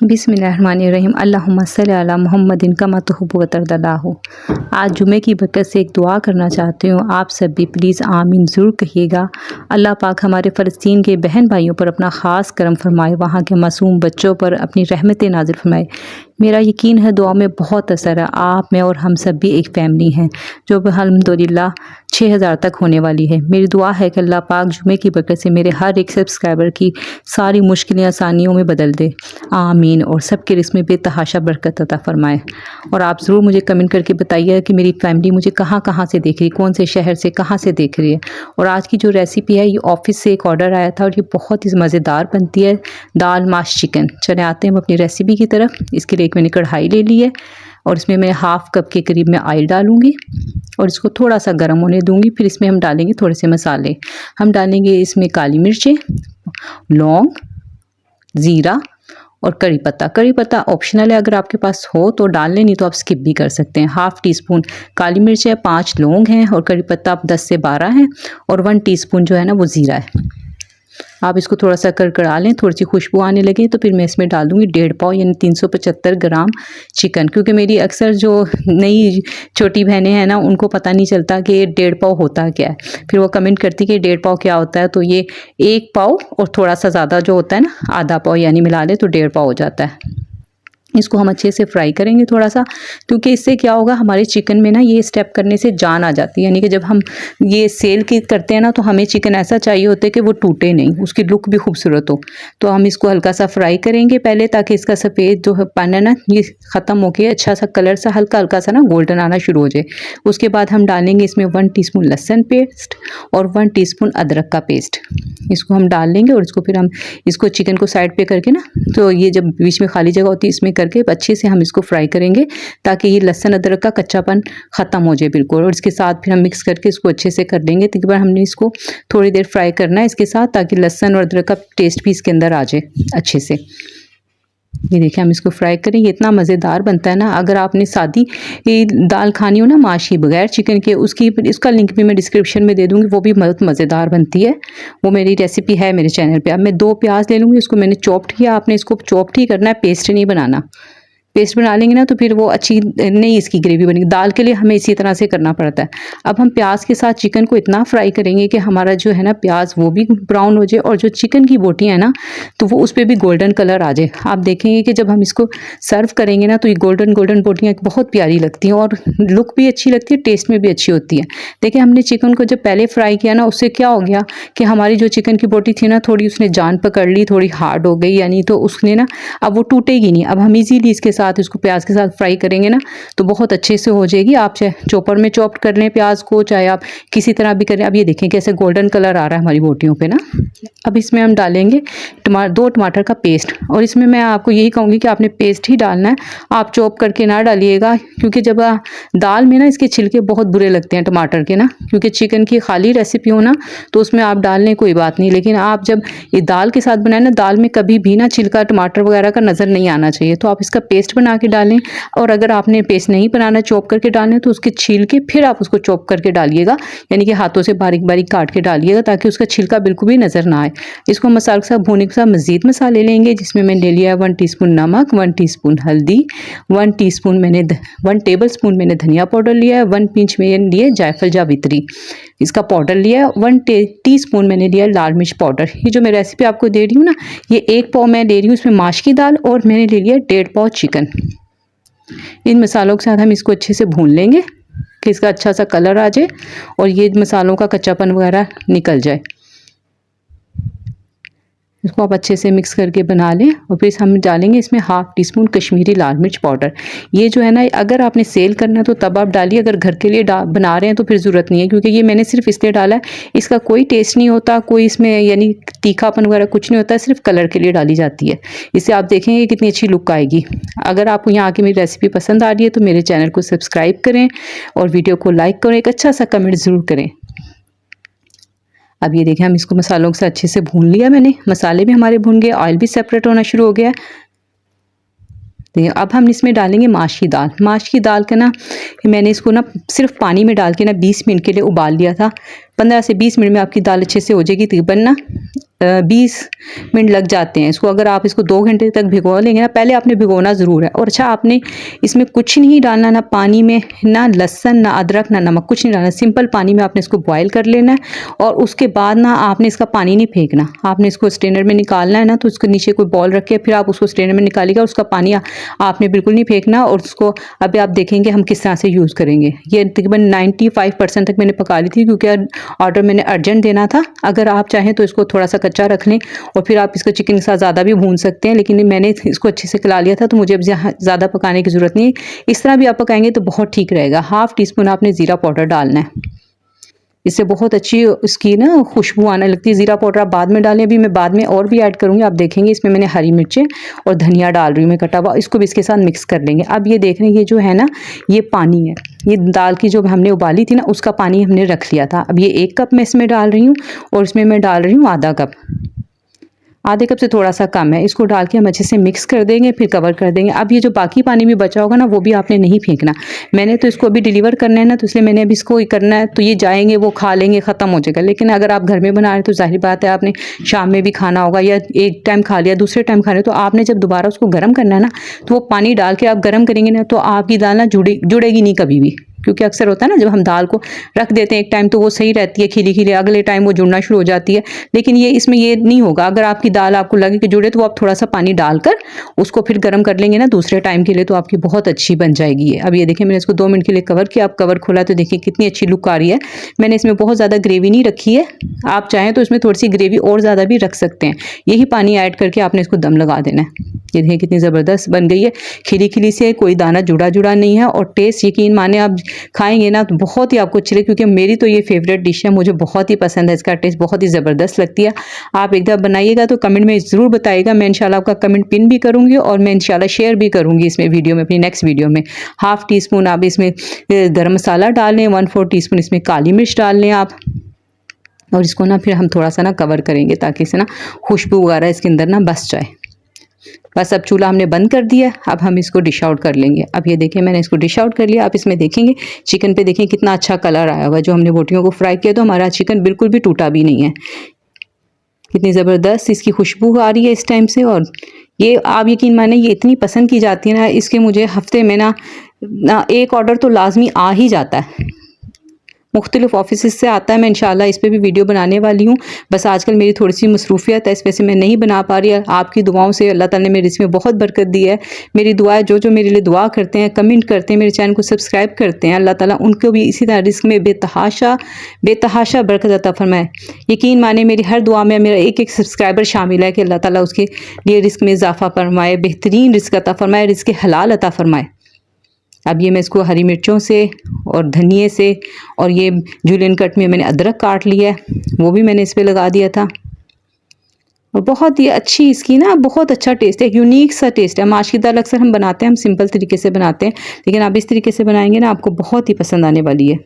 बिस्मिल्लाहिर्रहमानिर्रहीम अल्लाहुम्मा सल्ली अला मुहम्मदिन कमा तुहिब्बु व तर्ज़ा। आज जुमे की बरकत से एक दुआ करना चाहती हूँ। आप सब भी प्लीज़ आमीन ज़रूर कहिएगा। अल्लाह पाक हमारे फ़लस्तीन के बहन भाइयों पर अपना ख़ास करम फरमाए, वहाँ के मासूम बच्चों पर अपनी रहमतें नाज़िल फरमाए। मेरा यकीन है दुआ में बहुत असर है। आप, मैं और हम सब भी एक फ़ैमिली हैं जो अल्हम्दुलिल्लाह 6000 तक होने वाली है। मेरी दुआ है कि अल्लाह पाक जुमे की बरकत से मेरे हर एक सब्सक्राइबर की सारी मुश्किलें आसानियों में बदल दे, आमीन। और सबके रिस्क में बेतहाशा बरकत अता फरमाए। और आप ज़रूर मुझे कमेंट करके बताइए कि मेरी फैमिली मुझे कहाँ कहाँ से देख रही है, कौन से शहर से कहाँ से देख रही है। और आज की जो रेसिपी है ये ऑफ़िस से एक ऑर्डर आया था और ये बहुत ही मज़ेदार बनती है, दाल माश चिकन। चले आते हैं हम अपनी रेसिपी की तरफ। इसके लिए एक मैंने कढ़ाई ले ली है और इसमें मैं हाफ़ कप के करीब मैं ऑयल डालूँगी और इसको थोड़ा सा गर्म होने दूँगी। फिर इसमें हम डालेंगे थोड़े से मसाले। हम डालेंगे इसमें काली मिर्चें, लौंग, ज़ीरा और कड़ी पत्ता। कड़ी पत्ता ऑप्शनल है, अगर आपके पास हो तो डाल लें, नहीं तो आप स्किप भी कर सकते हैं। हाफ़ टी स्पून काली मिर्च है, 5 लौंग हैं और कड़ी पत्ता आप 10 से 12 हैं और 1 टीस्पून जो है ना वो ज़ीरा है। आप इसको थोड़ा सा कड़कड़ा लें, थोड़ी सी खुशबू आने लगे तो फिर मैं इसमें डाल दूँगी 1.5 पाव यानी 375 ग्राम चिकन। क्योंकि मेरी अक्सर जो नई छोटी बहनें हैं ना उनको पता नहीं चलता कि 1.5 पाव होता क्या है। फिर वो कमेंट करती कि 1.5 पाव क्या होता है, तो ये 1 पाव और थोड़ा सा ज़्यादा जो होता है ना आधा पाव यानी मिला ले तो 1.5 पाव हो जाता है। इसको हम अच्छे से फ्राई करेंगे थोड़ा सा, क्योंकि इससे क्या होगा हमारे चिकन में ना ये स्टेप करने से जान आ जाती है। यानी कि जब हम ये सेल की करते हैं ना तो हमें चिकन ऐसा चाहिए होता है कि वो टूटे नहीं, उसकी लुक भी खूबसूरत हो। तो हम इसको हल्का सा फ्राई करेंगे पहले, ताकि इसका सफ़ेद जो पान है ना ये ख़त्म होकर अच्छा सा कलर सा हल्का हल्का सा ना गोल्डन आना शुरू हो जाए। उसके बाद हम डालेंगे इसमें 1 टीस्पून लहसुन पेस्ट और 1 टीस्पून अदरक का पेस्ट। इसको हम डाल लेंगे और इसको फिर हम इसको चिकन को साइड पे करके ना, तो ये जब बीच में खाली जगह होती है इसमें करके अच्छे से हम इसको फ्राई करेंगे ताकि ये लहसुन अदरक का कच्चापन ख़त्म हो जाए बिल्कुल। और इसके साथ फिर हम मिक्स करके इसको अच्छे से कर लेंगे। तो एक बार हमने इसको थोड़ी देर फ्राई करना है इसके साथ, ताकि लहसुन और अदरक का टेस्ट भी इसके अंदर आ जाए अच्छे से। ये देखिए हम इसको फ्राई करेंगे, इतना मज़ेदार बनता है ना। अगर आपने सादी दाल खानी हो ना माशी बगैर चिकन के, उसका लिंक भी मैं डिस्क्रिप्शन में दे दूँगी, वो भी बहुत मज़ेदार बनती है। वो मेरी रेसिपी है मेरे चैनल पे। अब मैं 2 प्याज ले लूँगी, उसको मैंने चॉप्ड किया। आपने इसको चॉप्ड ही करना है, पेस्ट नहीं बनाना। पेस्ट बना लेंगे ना तो फिर वो अच्छी नहीं इसकी ग्रेवी बनेगी। दाल के लिए हमें इसी तरह से करना पड़ता है। अब हम प्याज के साथ चिकन को इतना फ्राई करेंगे कि हमारा जो है ना प्याज वो भी ब्राउन हो जाए और जो चिकन की बोटियाँ है ना तो वो उस पर भी गोल्डन कलर आ जाए। आप देखेंगे कि जब हम इसको सर्व करेंगे ना तो ये गोल्डन गोल्डन बोटियाँ बहुत प्यारी लगती हैं और लुक भी अच्छी लगती है, टेस्ट में भी अच्छी होती है। देखिए हमने चिकन को जब पहले फ्राई किया ना उससे क्या हो गया कि हमारी जो चिकन की बोटी थी ना थोड़ी उसने जान पकड़ ली, थोड़ी हार्ड हो गई, यानी तो उसने ना अब वो टूटेगी नहीं। अब हम इजीली इसके साथ इसको प्याज के साथ फ्राई करेंगे ना तो बहुत अच्छे से हो जाएगी। आप चाहे चॉपर में चॉप्ड कर लें प्याज को, चाहे आप किसी तरह भी करें। अब ये देखें कैसे गोल्डन कलर आ रहा है हमारी बोटियों पे ना। अब इसमें हम डालेंगे 2 टमाटर का पेस्ट। और इसमें मैं आपको यही कहूँगी कि आपने पेस्ट ही डालना है, आप चॉप करके ना डालिएगा, क्योंकि जब दाल में ना इसके छिलके बहुत बुरे लगते हैं टमाटर के ना। क्योंकि चिकन की खाली रेसिपी हो ना तो उसमें आप डाल लें कोई बात नहीं, लेकिन आप जब ये दाल के साथ बनाए ना दाल में कभी भी ना छिलका टमाटर वगैरह का नज़र नहीं आना चाहिए। तो आप इसका पेस्ट बना के डालें। और अगर आपने पेस्ट नहीं बनाना चॉप करके डालना है तो उसके छील के फिर आप उसको चॉप करके डालिएगा, यानी कि हाथों से बारीक बारीक काट के डालिएगा ताकि उसका छिलका बिल्कुल भी नज़र ना आए। इसको मसाले के साथ भूनने के साथ मज़ीद मसाले लेंगे, जिसमें मैंने ले लिया है 1 टीस्पून नमक, 1 टीस्पून हल्दी, 1 टेबल स्पून मैंने धनिया पाउडर लिया है, 1 पिंच मैंने लिए जायफल जावित्री इसका पाउडर लिया है, 1 टीस्पून मैंने लिया लाल मिर्च पाउडर। ये जो मैं रेसिपी आपको दे रही हूँ ना ये 1 पाव मैं ले रही हूँ इसमें माश की दाल और मैंने ले लिया 1.5 पाव चिकन। इन मसालों के साथ हम इसको अच्छे से भून लेंगे कि इसका अच्छा सा कलर आ जाए और ये मसालों का कच्चापन वगैरह निकल जाए। इसको आप अच्छे से मिक्स करके बना लें और फिर हम डालेंगे इसमें हाफ़ टीस्पून कश्मीरी लाल मिर्च पाउडर। ये जो है ना अगर आपने सेल करना है तो तब आप डालिए, अगर घर के लिए बना रहे हैं तो फिर ज़रूरत नहीं है, क्योंकि ये मैंने सिर्फ इसलिए डाला है, इसका कोई टेस्ट नहीं होता, कोई इसमें यानी तीखापन वगैरह कुछ नहीं होता है, सिर्फ कलर के लिए डाली जाती है। इससे आप देखेंगे कितनी अच्छी लुक आएगी। अगर आपको यहाँ की मेरी रेसिपी पसंद आ रही है तो मेरे चैनल को सब्सक्राइब करें और वीडियो को लाइक करें, एक अच्छा सा कमेंट ज़रूर करें। अब ये देखें हम इसको मसालों से अच्छे से भून लिया मैंने, मसाले भी हमारे भून गए, ऑयल भी सेपरेट होना शुरू हो गया है। देखिए अब हम इसमें डालेंगे माश की दाल। माश की दाल का ना मैंने इसको ना सिर्फ पानी में डाल के ना 20 मिनट के लिए उबाल लिया था। 15 से 20 मिनट में आपकी दाल अच्छे से हो जाएगी। तकरीबन ना 20 मिनट लग जाते हैं इसको। अगर आप इसको 2 घंटे तक भिगो लेंगे ना, पहले आपने भिगोना ज़रूर है। और अच्छा, आपने इसमें कुछ नहीं डालना, ना पानी में ना लहसुन ना अदरक ना नमक, कुछ नहीं डालना। सिंपल पानी में आपने इसको बॉयल कर लेना है और उसके बाद ना आपने इसका पानी नहीं फेंकना। आपने इसको स्ट्रेनर में निकालना है ना, तो उसके नीचे कोई बॉल रख के फिर आप उसको स्ट्रेनर में निकालिएगा। उसका पानी आपने बिल्कुल नहीं फेंकना। और उसको अभी आप देखेंगे हम किस तरह से यूज़ करेंगे। ये तकरीबन 95% तक मैंने पका ली थी, क्योंकि ऑर्डर मैंने अर्जेंट देना था। अगर आप चाहें तो इसको थोड़ा सा कच्चा रख लें और फिर आप इसको चिकन के साथ ज़्यादा भी भून सकते हैं, लेकिन मैंने इसको अच्छे से खिला लिया था, तो मुझे अब ज़्यादा पकाने की ज़रूरत नहीं है। इस तरह भी आप पकाएंगे तो बहुत ठीक रहेगा। हाफ़ टी-स्पून आपने ज़ीरा पाउडर डालना है, इससे बहुत अच्छी इसकी ना खुशबू आने लगती है। ज़ीरा पाउडर आप बाद में डालें, अभी मैं बाद में और भी ऐड करूँगी। आप देखेंगे इसमें मैंने हरी मिर्चें और धनिया डाल रही हूँ मैं कटा हुआ, इसको भी इसके साथ मिक्स कर लेंगे। अब ये देख रहे हैं, ये जो है ना, ये पानी है, ये दाल की जो हमने उबाली थी ना, उसका पानी हमने रख लिया था। अब ये 1 कप मैं इसमें डाल रही हूँ और इसमें मैं डाल रही हूँ आधे कप से थोड़ा सा कम है। इसको डाल के हम अच्छे से मिक्स कर देंगे, फिर कवर कर देंगे। अब ये जो बाकी पानी भी बचा होगा ना, वो भी आपने नहीं फेंकना। मैंने तो इसको अभी डिलीवर करना है ना, तो इसलिए मैंने अभी इसको करना है, तो ये जाएंगे वो खा लेंगे, ख़त्म हो जाएगा। लेकिन अगर आप घर में बना रहे हैं तो जाहिर बात है आपने शाम में भी खाना होगा, या एक टाइम खा लिया, दूसरे टाइम खा रहे हो, तो आपने जब दोबारा उसको गर्म करना है ना, तो वो पानी डाल के आप गर्म करेंगे ना, तो आपकी दाल ना जुड़ेगी नहीं कभी भी। क्योंकि अक्सर होता है ना, जब हम दाल को रख देते हैं एक टाइम तो वो सही रहती है खिली खिली, अगले टाइम वो जुड़ना शुरू हो जाती है। लेकिन ये इसमें ये नहीं होगा। अगर आपकी दाल आपको लगे कि जुड़े, तो आप थोड़ा सा पानी डालकर उसको फिर गर्म कर लेंगे ना दूसरे टाइम के लिए, तो आपकी बहुत अच्छी बन जाएगी ये। अब ये देखिए, मैंने इसको 2 मिनट के लिए कवर किया। अब कवर खोला तो देखिए कितनी अच्छी लुक आ रही है। मैंने इसमें बहुत ज़्यादा ग्रेवी नहीं रखी है, आप चाहें तो इसमें थोड़ी सी ग्रेवी और ज़्यादा भी रख सकते हैं। यही पानी ऐड करके आपने इसको दम लगा देना है। ये देखिए कितनी ज़बरदस्त बन गई है, खिली खिली से, कोई दाना जुड़ा नहीं है। और टेस्ट यकीन माने आप खाएंगे ना तो बहुत ही आपको अच्छी लगे, क्योंकि मेरी तो ये फेवरेट डिश है, मुझे बहुत ही पसंद है। इसका टेस्ट बहुत ही ज़बरदस्त लगती है। आप एक दफ़ा बनाइएगा तो कमेंट में ज़रूर बताइएगा। मैं इंशाल्लाह आपका कमेंट पिन भी करूँगी और मैं इंशाल्लाह शेयर भी करूँगी इसमें वीडियो में, अपनी नेक्स्ट वीडियो में। हाफ़ टी-स्पून आप इसमें गर्म मसाला डाल लें, 1/4 टी-स्पून इसमें काली मिर्च डाल लें आप। और इसको ना फिर हम थोड़ा सा ना कवर करेंगे, ताकि इसे ना खुशबू वगैरह इसके अंदर ना बस जाए। बस अब चूल्हा हमने बंद कर दिया। अब हम इसको डिश आउट कर लेंगे। अब ये देखें, मैंने इसको डिश आउट कर लिया। आप इसमें देखेंगे चिकन पे देखें कितना अच्छा कलर आया हुआ है। जो हमने बोटियों को फ्राई किया तो हमारा चिकन बिल्कुल भी टूटा भी नहीं है। कितनी ज़बरदस्त इसकी खुशबू आ रही है इस टाइम से। और ये आप यकीन माने, ये इतनी पसंद की जाती है ना, इसके मुझे हफ्ते में ना एक ऑर्डर तो लाजमी आ ही जाता है। मुख्तलिफ ऑफिस से आता है। मैं इंशाल्लाह इस पर भी वीडियो बनाने वाली हूँ। बस आजकल मेरी थोड़ी सी मसरूफियत है, इस वजह से मैं नहीं बना पा रही है। आपकी दुआओं से अल्लाह ताला ने मेरी इसमें बहुत बरकत दी है। मेरी दुआ है, जो मेरे लिए दुआ करते हैं, कमेंट करते हैं, मेरे चैनल को सब्सक्राइब करते हैं, अल्लाह ताला उनको भी इसी तरह रिस्क में बेतहाशा बरकत अता फरमाए। यकीन माने, मेरी हर दुआ में मेरा एक सब्सक्राइबर शामिल है कि अल्लाह ताला उसके लिए रिस्क में इजाफा फरमाए, बेहतरीन रिस्क अता फरमाए, रिस्क हलाल अता फरमाए। अब ये मैं इसको हरी मिर्चों से और धनिए से, और ये जूलियन कट में मैंने अदरक काट लिया है, वो भी मैंने इस पे लगा दिया था। और बहुत ही अच्छी इसकी ना, बहुत अच्छा टेस्ट है, यूनिक सा टेस्ट है। माश की दाल अक्सर हम बनाते हैं, हम सिंपल तरीके से बनाते हैं, लेकिन आप इस तरीके से बनाएंगे ना, आपको बहुत ही पसंद आने वाली है।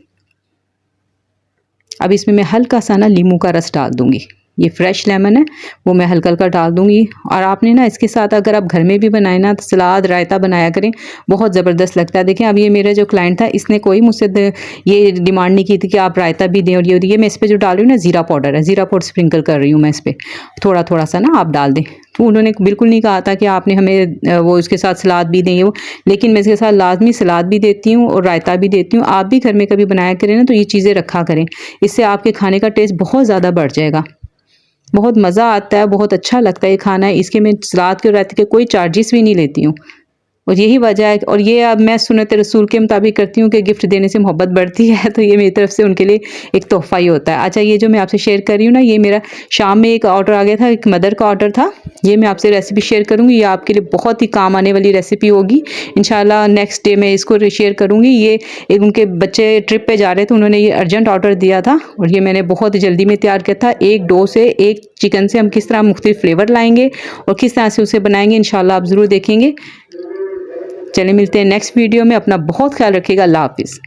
अब इसमें मैं हल्का सा ना नींबू का रस डाल दूँगी। ये फ्रेश लेमन है, वो मैं हल्का हल्का डाल दूँगी। और आपने ना इसके साथ अगर आप घर में भी बनाए ना, तो सलाद रायता बनाया करें, बहुत ज़बरदस्त लगता है। देखें, अब ये मेरा जो क्लाइंट था, इसने कोई मुझसे ये डिमांड नहीं की थी कि आप रायता भी दें। और ये मैं इस पर जो डाल रही हूँ ना, ज़ीरा पाउडर है, ज़ीरा पाउडर स्प्रिंकल कर रही हूँ मैं इस पर, थोड़ा थोड़ा सा ना आप डाल दें। तो उन्होंने बिल्कुल नहीं कहा था कि आपने हमें वो इसके साथ सलाद भी दें वो, लेकिन मैं इसके साथ लाजमी सलाद भी देती हूँ और रायता भी देती हूँ। आप भी घर में कभी बनाया करें ना, तो ये चीज़ें रखा करें, इससे आपके खाने का टेस्ट बहुत ज़्यादा बढ़ जाएगा। बहुत मज़ा आता है, बहुत अच्छा लगता है ये खाना। इसके मैं सलाद के और रायते के कोई चार्जेस भी नहीं लेती हूँ, और यही वजह है। और ये अब मैं सुन्नत रसूल के मुताबिक करती हूँ कि गिफ्ट देने से मोहब्बत बढ़ती है, तो ये मेरी तरफ से उनके लिए एक तोहफ़ा ही होता है। अच्छा, ये जो मैं आपसे शेयर कर रही हूँ ना, ये मेरा शाम में एक ऑर्डर आ गया था, एक मदर का ऑर्डर था। ये मैं आपसे रेसिपी शेयर करूँगी, ये आपके लिए बहुत ही काम आने वाली रेसिपी होगी इंशाल्लाह। नेक्स्ट डे मैं इसको शेयर करूँगी। ये एक उनके बच्चे ट्रिप पे जा रहे थे, उन्होंने ये अर्जेंट ऑर्डर दिया था, और ये मैंने बहुत जल्दी में तैयार किया था। एक डो से, एक चिकन से हम किस तरह मुख्तलिफ फ्लेवर लाएंगे और किस तरह से उसे बनाएंगे, इंशाल्लाह आप ज़रूर देखेंगे। चलिए मिलते हैं नेक्स्ट वीडियो में। अपना बहुत ख्याल रखिएगा। अल्लाह हाफिज़।